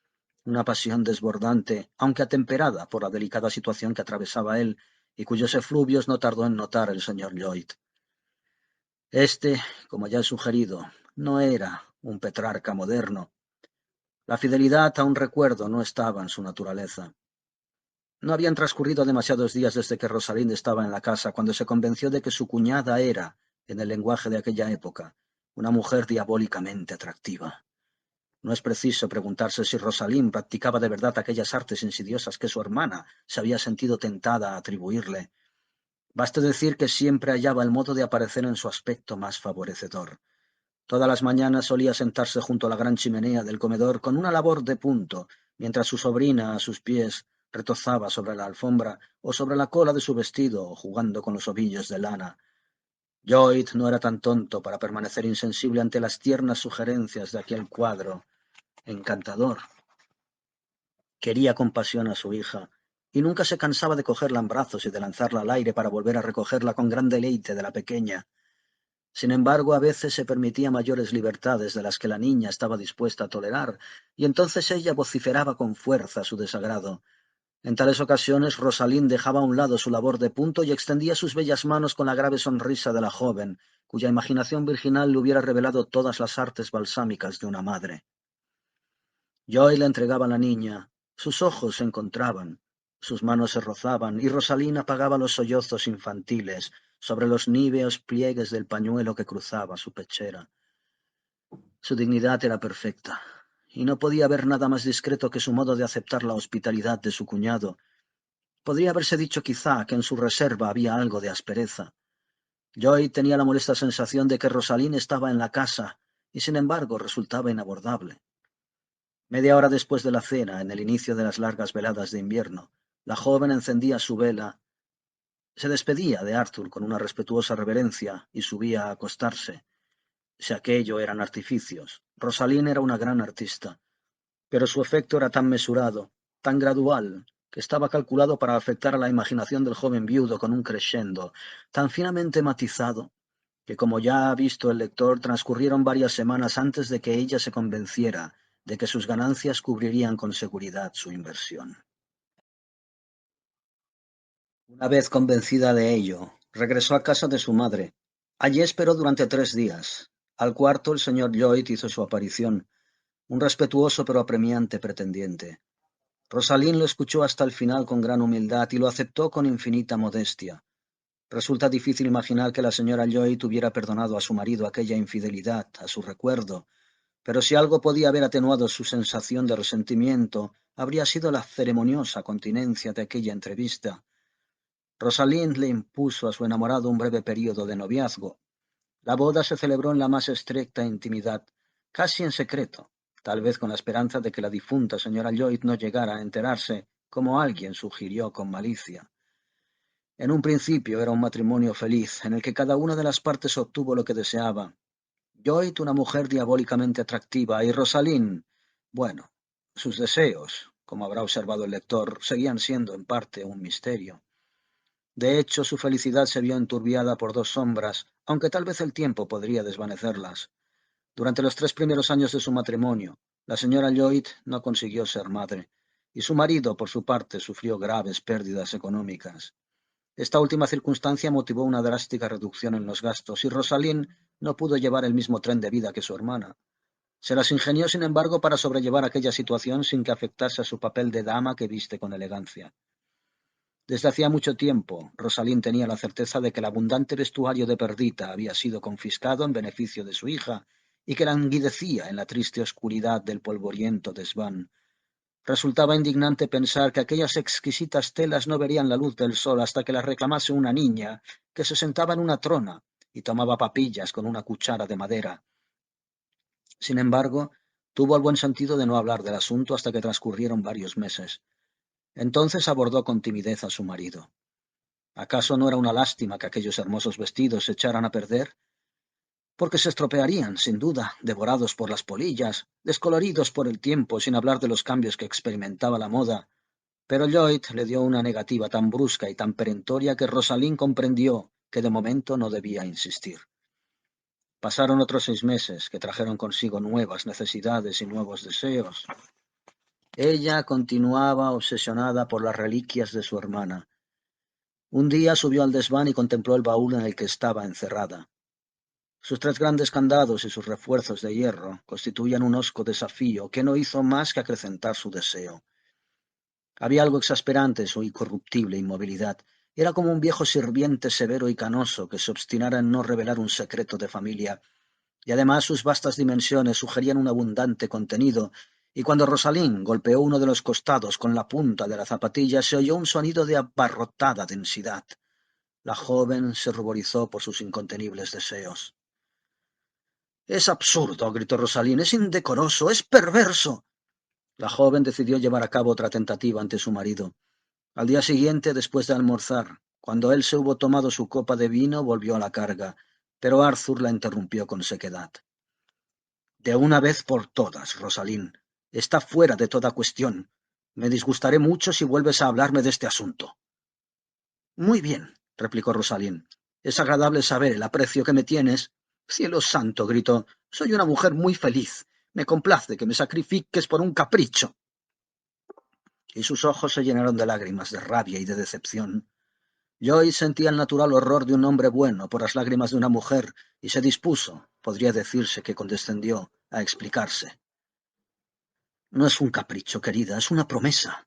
una pasión desbordante, aunque atemperada por la delicada situación que atravesaba él, y cuyos efluvios no tardó en notar el señor Lloyd. Este, como ya he sugerido, no era un Petrarca moderno. La fidelidad a un recuerdo no estaba en su naturaleza. No habían transcurrido demasiados días desde que Rosalind estaba en la casa cuando se convenció de que su cuñada era, en el lenguaje de aquella época, una mujer diabólicamente atractiva. No es preciso preguntarse si Rosalind practicaba de verdad aquellas artes insidiosas que su hermana se había sentido tentada a atribuirle. Baste decir que siempre hallaba el modo de aparecer en su aspecto más favorecedor. Todas las mañanas solía sentarse junto a la gran chimenea del comedor con una labor de punto, mientras su sobrina, a sus pies, retozaba sobre la alfombra o sobre la cola de su vestido, jugando con los ovillos de lana. Lloyd no era tan tonto para permanecer insensible ante las tiernas sugerencias de aquel cuadro encantador. Quería con pasión a su hija, y nunca se cansaba de cogerla en brazos y de lanzarla al aire para volver a recogerla con gran deleite de la pequeña. Sin embargo, a veces se permitía mayores libertades de las que la niña estaba dispuesta a tolerar, y entonces ella vociferaba con fuerza su desagrado. En tales ocasiones Rosalind dejaba a un lado su labor de punto y extendía sus bellas manos con la grave sonrisa de la joven, cuya imaginación virginal le hubiera revelado todas las artes balsámicas de una madre. Joy le entregaba a la niña, sus ojos se encontraban, sus manos se rozaban, y Rosalind apagaba los sollozos infantiles sobre los níveos pliegues del pañuelo que cruzaba su pechera. Su dignidad era perfecta, y no podía haber nada más discreto que su modo de aceptar la hospitalidad de su cuñado. Podría haberse dicho quizá que en su reserva había algo de aspereza. Joy tenía la molesta sensación de que Rosalind estaba en la casa, y sin embargo resultaba inabordable. Media hora después de la cena, en el inicio de las largas veladas de invierno, la joven encendía su vela, se despedía de Arthur con una respetuosa reverencia y subía a acostarse. Si aquello eran artificios, Rosalind era una gran artista, pero su efecto era tan mesurado, tan gradual, que estaba calculado para afectar a la imaginación del joven viudo con un crescendo, tan finamente matizado, que como ya ha visto el lector, transcurrieron varias semanas antes de que ella se convenciera de que sus ganancias cubrirían con seguridad su inversión. Una vez convencida de ello, regresó a casa de su madre. Allí esperó durante 3 días. Al cuarto, el señor Lloyd hizo su aparición, un respetuoso pero apremiante pretendiente. Rosalind lo escuchó hasta el final con gran humildad y lo aceptó con infinita modestia. Resulta difícil imaginar que la señora Lloyd hubiera perdonado a su marido aquella infidelidad, a su recuerdo, pero si algo podía haber atenuado su sensación de resentimiento, habría sido la ceremoniosa continencia de aquella entrevista. Rosalind le impuso a su enamorado un breve período de noviazgo. La boda se celebró en la más estricta intimidad, casi en secreto, tal vez con la esperanza de que la difunta señora Lloyd no llegara a enterarse, como alguien sugirió con malicia. En un principio era un matrimonio feliz, en el que cada una de las partes obtuvo lo que deseaba. Lloyd, una mujer diabólicamente atractiva, y Rosalind, bueno, sus deseos, como habrá observado el lector, seguían siendo en parte un misterio. De hecho, su felicidad se vio enturbiada por dos sombras, aunque tal vez el tiempo podría desvanecerlas. Durante los 3 primeros años de su matrimonio, la señora Lloyd no consiguió ser madre, y su marido, por su parte, sufrió graves pérdidas económicas. Esta última circunstancia motivó una drástica reducción en los gastos, y Rosalind no pudo llevar el mismo tren de vida que su hermana. Se las ingenió, sin embargo, para sobrellevar aquella situación sin que afectase a su papel de dama que viste con elegancia. Desde hacía mucho tiempo, Rosalind tenía la certeza de que el abundante vestuario de Perdita había sido confiscado en beneficio de su hija y que languidecía en la triste oscuridad del polvoriento desván. Resultaba indignante pensar que aquellas exquisitas telas no verían la luz del sol hasta que las reclamase una niña que se sentaba en una trona y tomaba papillas con una cuchara de madera. Sin embargo, tuvo el buen sentido de no hablar del asunto hasta que transcurrieron varios meses. Entonces abordó con timidez a su marido. ¿Acaso no era una lástima que aquellos hermosos vestidos se echaran a perder? Porque se estropearían, sin duda, devorados por las polillas, descoloridos por el tiempo, sin hablar de los cambios que experimentaba la moda. Pero Lloyd le dio una negativa tan brusca y tan perentoria que Rosalind comprendió que de momento no debía insistir. Pasaron otros 6 meses, que trajeron consigo nuevas necesidades y nuevos deseos. Ella continuaba obsesionada por las reliquias de su hermana. Un día subió al desván y contempló el baúl en el que estaba encerrada. Sus 3 grandes candados y sus refuerzos de hierro constituían un hosco desafío que no hizo más que acrecentar su deseo. Había algo exasperante en su incorruptible inmovilidad. Era como un viejo sirviente severo y canoso que se obstinara en no revelar un secreto de familia, y además sus vastas dimensiones sugerían un abundante contenido, y cuando Rosalind golpeó uno de los costados con la punta de la zapatilla se oyó un sonido de abarrotada densidad. La joven se ruborizó por sus incontenibles deseos. «Es absurdo», gritó Rosalind, «es indecoroso, es perverso». La joven decidió llevar a cabo otra tentativa ante su marido. Al día siguiente, después de almorzar, cuando él se hubo tomado su copa de vino, volvió a la carga, pero Arthur la interrumpió con sequedad. «De una vez por todas, Rosalind, está fuera de toda cuestión. Me disgustaré mucho si vuelves a hablarme de este asunto». «Muy bien», replicó Rosalind. «Es agradable saber el aprecio que me tienes». «Cielo santo», gritó, «soy una mujer muy feliz. Me complace que me sacrifiques por un capricho». Y sus ojos se llenaron de lágrimas de rabia y de decepción. Joyce sentía el natural horror de un hombre bueno por las lágrimas de una mujer y se dispuso, podría decirse que condescendió, a explicarse. «No es un capricho, querida, es una promesa»,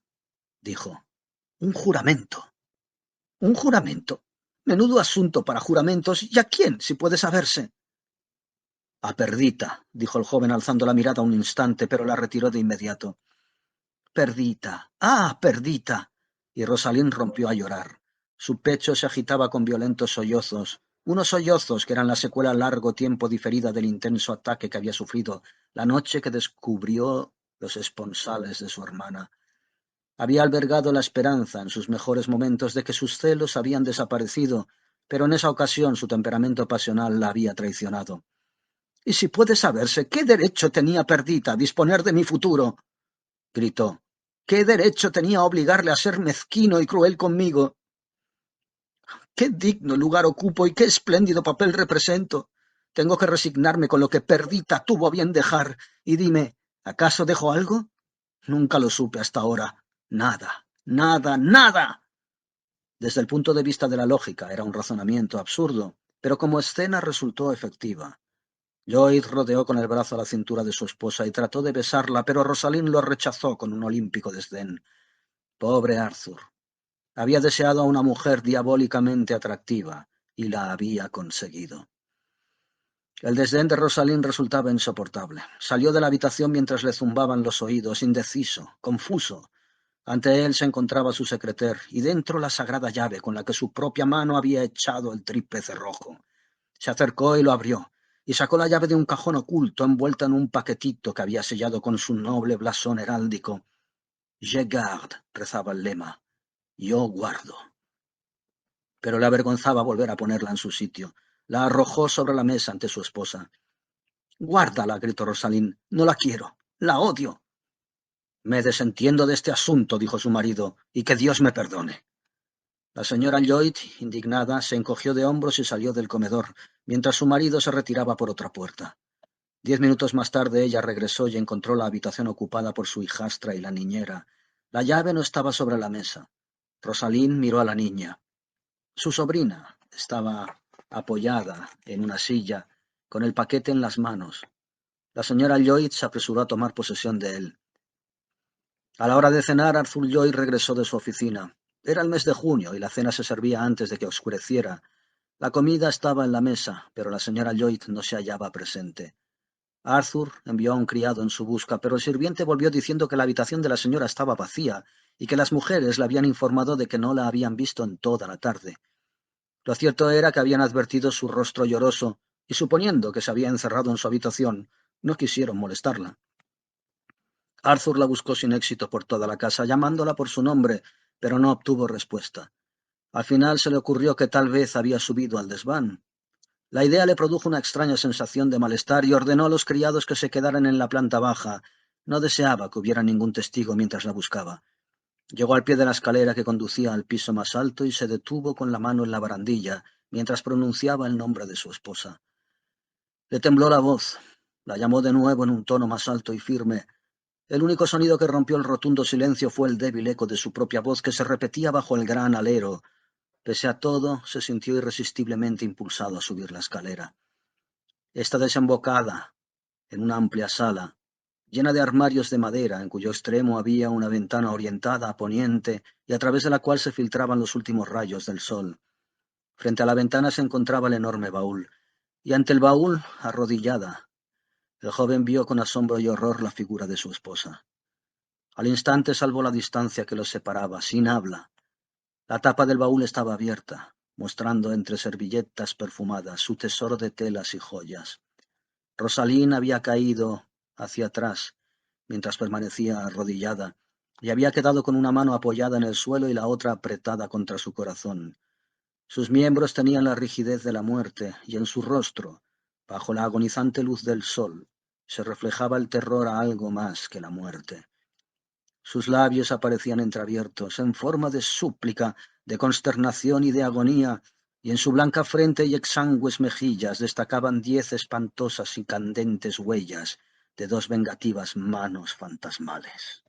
dijo. «Un juramento». «¿Un juramento? Menudo asunto para juramentos. ¿Y a quién, si puede saberse?» «A Perdita», dijo el joven alzando la mirada un instante, pero la retiró de inmediato. «Perdita. ¡Ah, Perdita!» Y Rosalind rompió a llorar. Su pecho se agitaba con violentos sollozos, unos sollozos que eran la secuela a largo tiempo diferida del intenso ataque que había sufrido la noche que descubrió los esponsales de su hermana. Había albergado la esperanza en sus mejores momentos de que sus celos habían desaparecido, pero en esa ocasión su temperamento pasional la había traicionado. «Y si puede saberse, ¿qué derecho tenía Perdita a disponer de mi futuro?», gritó. «¿Qué derecho tenía a obligarle a ser mezquino y cruel conmigo? ¿Qué digno lugar ocupo y qué espléndido papel represento? Tengo que resignarme con lo que Perdita tuvo a bien dejar. Y dime, ¿acaso dejo algo? Nunca lo supe hasta ahora. Nada, nada, nada». Desde el punto de vista de la lógica era un razonamiento absurdo, pero como escena resultó efectiva. Lloyd rodeó con el brazo la cintura de su esposa y trató de besarla, pero Rosalind lo rechazó con un olímpico desdén. Pobre Arthur. Había deseado a una mujer diabólicamente atractiva y la había conseguido. El desdén de Rosalind resultaba insoportable. Salió de la habitación mientras le zumbaban los oídos, indeciso, confuso. Ante él se encontraba su secreter y dentro la sagrada llave con la que su propia mano había echado el triple cerrojo. Se acercó y lo abrió, y sacó la llave de un cajón oculto envuelta en un paquetito que había sellado con su noble blasón heráldico. «Je garde», rezaba el lema. «Yo guardo». pero le avergonzaba volver a ponerla en su sitio. La arrojó sobre la mesa ante su esposa. «Guárdala», gritó Rosaline. «No la quiero. La odio». «Me desentiendo de este asunto», dijo su marido, «y que Dios me perdone». La señora Lloyd, indignada, se encogió de hombros y salió del comedor, mientras su marido se retiraba por otra puerta. 10 minutos más tarde ella regresó y encontró la habitación ocupada por su hijastra y la niñera. La llave no estaba sobre la mesa. Rosaline miró a la niña. Su sobrina estaba apoyada en una silla, con el paquete en las manos. La señora Lloyd se apresuró a tomar posesión de él. A la hora de cenar, Arthur Lloyd regresó de su oficina. Era el mes de junio y la cena se servía antes de que oscureciera. La comida estaba en la mesa, pero la señora Lloyd no se hallaba presente. Arthur envió a un criado en su busca, pero el sirviente volvió diciendo que la habitación de la señora estaba vacía y que las mujeres le habían informado de que no la habían visto en toda la tarde. Lo cierto era que habían advertido su rostro lloroso y, suponiendo que se había encerrado en su habitación, no quisieron molestarla. Arthur la buscó sin éxito por toda la casa, llamándola por su nombre, pero no obtuvo respuesta. Al final se le ocurrió que tal vez había subido al desván. La idea le produjo una extraña sensación de malestar y ordenó a los criados que se quedaran en la planta baja. No deseaba que hubiera ningún testigo mientras la buscaba. Llegó al pie de la escalera que conducía al piso más alto y se detuvo con la mano en la barandilla mientras pronunciaba el nombre de su esposa. Le tembló la voz. La llamó de nuevo en un tono más alto y firme. El único sonido que rompió el rotundo silencio fue el débil eco de su propia voz que se repetía bajo el gran alero. Pese a todo, se sintió irresistiblemente impulsado a subir la escalera. Esta desembocada en una amplia sala, llena de armarios de madera, en cuyo extremo había una ventana orientada a poniente y a través de la cual se filtraban los últimos rayos del sol. Frente a la ventana se encontraba el enorme baúl, y ante el baúl, arrodillada, el joven vio con asombro y horror la figura de su esposa. Al instante salvó la distancia que los separaba, sin habla. La tapa del baúl estaba abierta, mostrando entre servilletas perfumadas su tesoro de telas y joyas. Rosaline había caído hacia atrás mientras permanecía arrodillada y había quedado con una mano apoyada en el suelo y la otra apretada contra su corazón. Sus miembros tenían la rigidez de la muerte y en su rostro, bajo la agonizante luz del sol, se reflejaba el terror a algo más que la muerte. Sus labios aparecían entreabiertos, en forma de súplica, de consternación y de agonía, y en su blanca frente y exangües mejillas destacaban 10 espantosas y candentes huellas de 2 vengativas manos fantasmales.